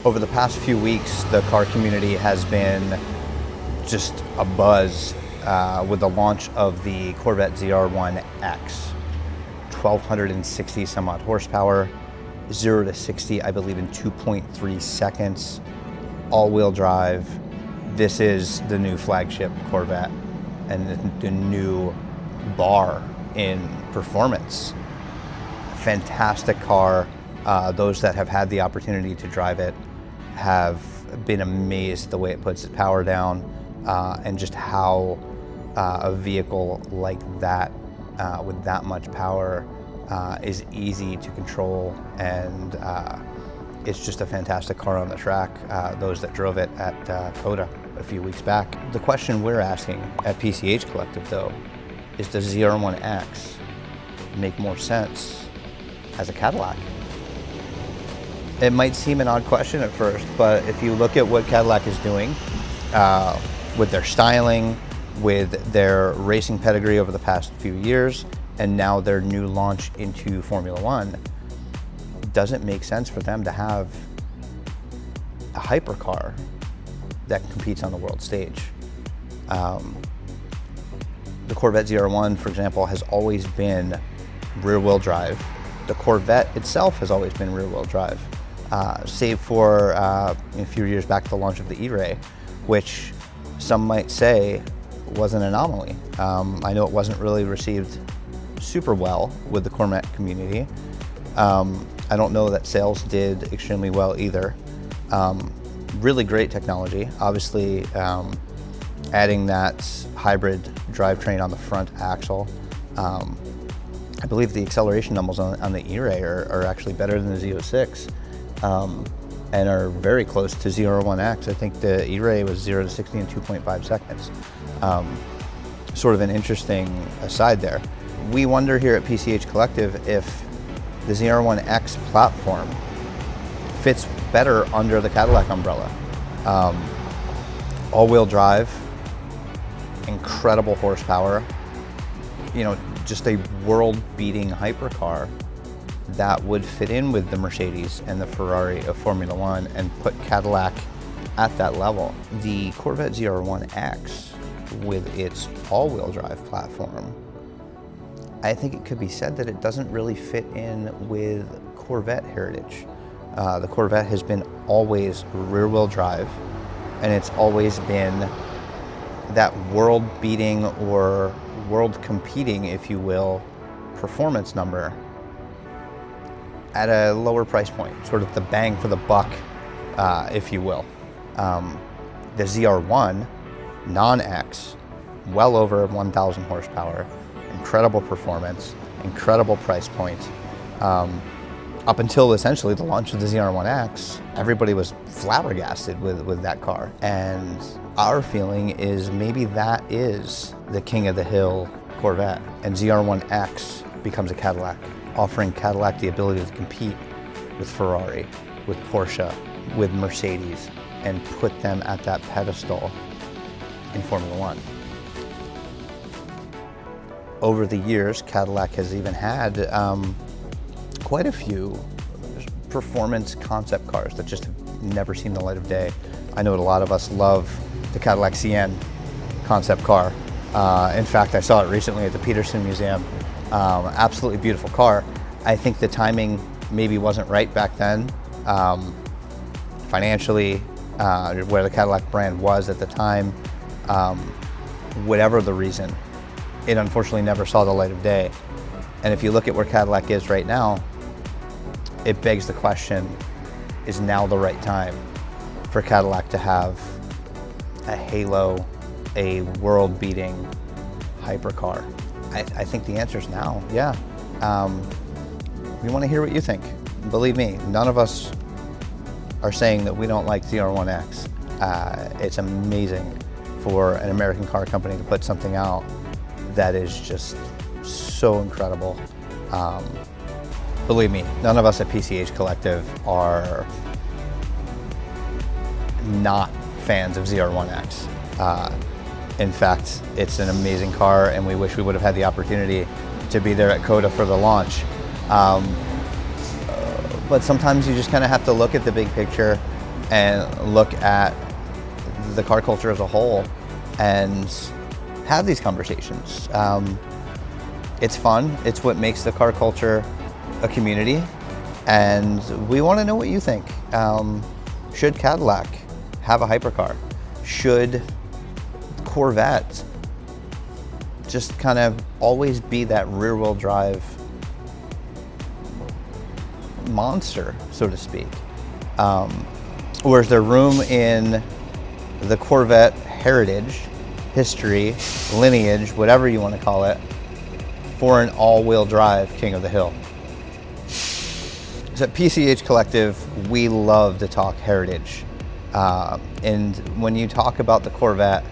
Over the past few weeks, the car community has been just abuzz with the launch of the Corvette ZR1X. 1,260 some odd horsepower, 0 to 60, I believe, in 2.3 seconds, all-wheel drive. This is the new flagship Corvette and the new bar in performance. Fantastic car. Those that have had the opportunity to drive it have been amazed the way it puts its power down and just how a vehicle like that with that much power is easy to control, and it's just a fantastic car on the track. Those that drove it at COTA a few weeks back. The question we're asking at PCH Collective though is, does ZR1X make more sense as a Cadillac? It might seem an odd question at first, but if you look at what Cadillac is doing with their styling, with their racing pedigree over the past few years, and now their new launch into Formula One, does it make sense for them to have a hypercar that competes on the world stage? The Corvette ZR1, for example, has always been rear-wheel drive. The Corvette itself has always been rear-wheel drive. Save for a few years back the launch of the E-Ray, which some might say was an anomaly. I know it wasn't really received super well with the Corvette community. I don't know that sales did extremely well either. Really great technology. Obviously, adding that hybrid drivetrain on the front axle. I believe the acceleration numbers on the E-Ray are actually better than the Z06. And are very close to ZR1X. I think the E-Ray was 0 to 60 in 2.5 seconds. Sort of an interesting aside there. We wonder here at PCH Collective if the ZR1X platform fits better under the Cadillac umbrella. All-wheel drive, incredible horsepower, just a world-beating hypercar that would fit in with the Mercedes and the Ferrari of Formula One and put Cadillac at that level. The Corvette ZR1X, with its all-wheel drive platform, I think it could be said that it doesn't really fit in with Corvette heritage. The Corvette has been always rear-wheel drive, and it's always been that world-beating or world-competing, if you will, performance number at a lower price point, sort of the bang for the buck, if you will. The ZR1 non-X, well over 1,000 horsepower, incredible performance, incredible price point. Up until essentially the launch of the ZR1X, everybody was flabbergasted with that car. And our feeling is maybe that is the king of the hill Corvette, and ZR1X becomes a Cadillac, offering Cadillac the ability to compete with Ferrari, with Porsche, with Mercedes, and put them at that pedestal in Formula One. Over the years, Cadillac has even had quite a few performance concept cars that just have never seen the light of day. I know that a lot of us love the Cadillac CN concept car. In fact, I saw it recently at the Peterson Museum. Absolutely beautiful car. I think the timing maybe wasn't right back then. Financially, where the Cadillac brand was at the time, whatever the reason, it unfortunately never saw the light of day. And if you look at where Cadillac is right now, it begs the question, is now the right time for Cadillac to have a halo, a world-beating hypercar? I think the answer is now, yeah. We want to hear what you think. Believe me, none of us are saying that we don't like ZR1X. It's amazing for an American car company to put something out that is just so incredible. Believe me, none of us at PCH Collective are not fans of ZR1X. In fact, it's an amazing car, and we wish we would have had the opportunity to be there at COTA for the launch. But sometimes you just kind of have to look at the big picture and look at the car culture as a whole and have these conversations. It's fun. It's what makes the car culture a community, and we want to know what you think. Should Cadillac have a hypercar? Should Corvette just kind of always be that rear-wheel drive monster, so to speak? Or is there room in the Corvette heritage, history, lineage, whatever you want to call it, for an all-wheel drive King of the Hill? So at PCH Collective, we love to talk heritage. And when you talk about the Corvette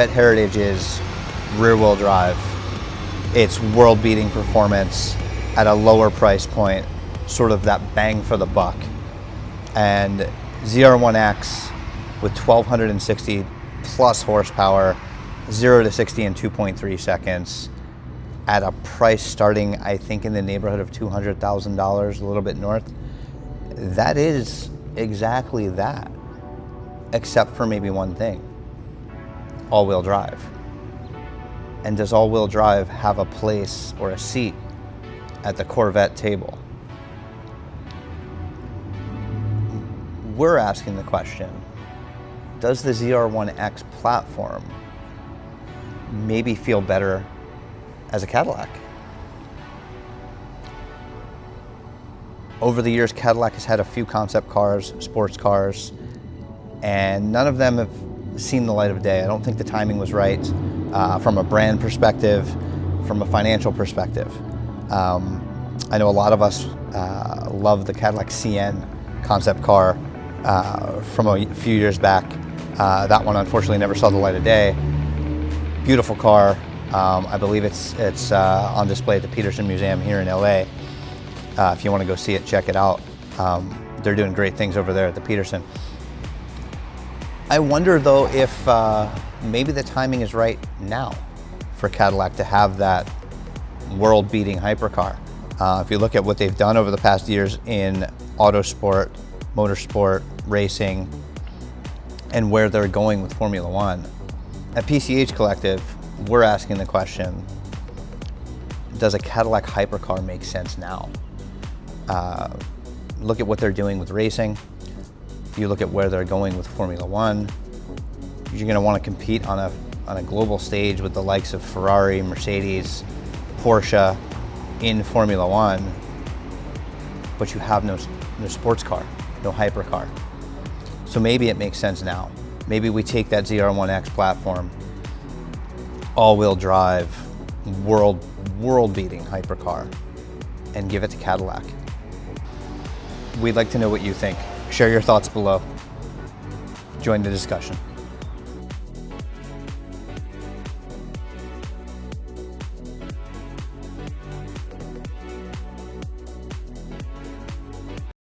heritage is rear-wheel drive. It's world-beating performance at a lower price point, sort of that bang for the buck. And ZR1X with 1,260 plus horsepower, 0 to 60 in 2.3 seconds, at a price starting, I think, in the neighborhood of $200,000, a little bit north. That is exactly that, except for maybe one thing: all-wheel drive. And does all-wheel drive have a place or a seat at the Corvette table? We're asking the question, does the ZR1X platform maybe feel better as a Cadillac? Over the years, Cadillac has had a few concept cars, sports cars, and none of them have seen the light of day. I don't think the timing was right from a brand perspective, from a financial perspective. I know a lot of us love the Cadillac CN concept car from a few years back. That one unfortunately never saw the light of day. Beautiful car. I believe it's on display at the Peterson Museum here in LA. If you want to go see it, check it out. They're doing great things over there at the Peterson. I wonder though if maybe the timing is right now for Cadillac to have that world-beating hypercar. If you look at what they've done over the past years in autosport, motorsport, racing, and where they're going with Formula One, at PCH Collective, we're asking the question, does a Cadillac hypercar make sense now? Look at what they're doing with racing. You look at where they're going with Formula One. You're going to want to compete on a global stage with the likes of Ferrari, Mercedes, Porsche in Formula One, but you have no sports car, no hypercar. So maybe it makes sense now. Maybe we take that ZR1X platform, all-wheel drive, world-beating hypercar, and give it to Cadillac. We'd like to know what you think. Share your thoughts below. Join the discussion.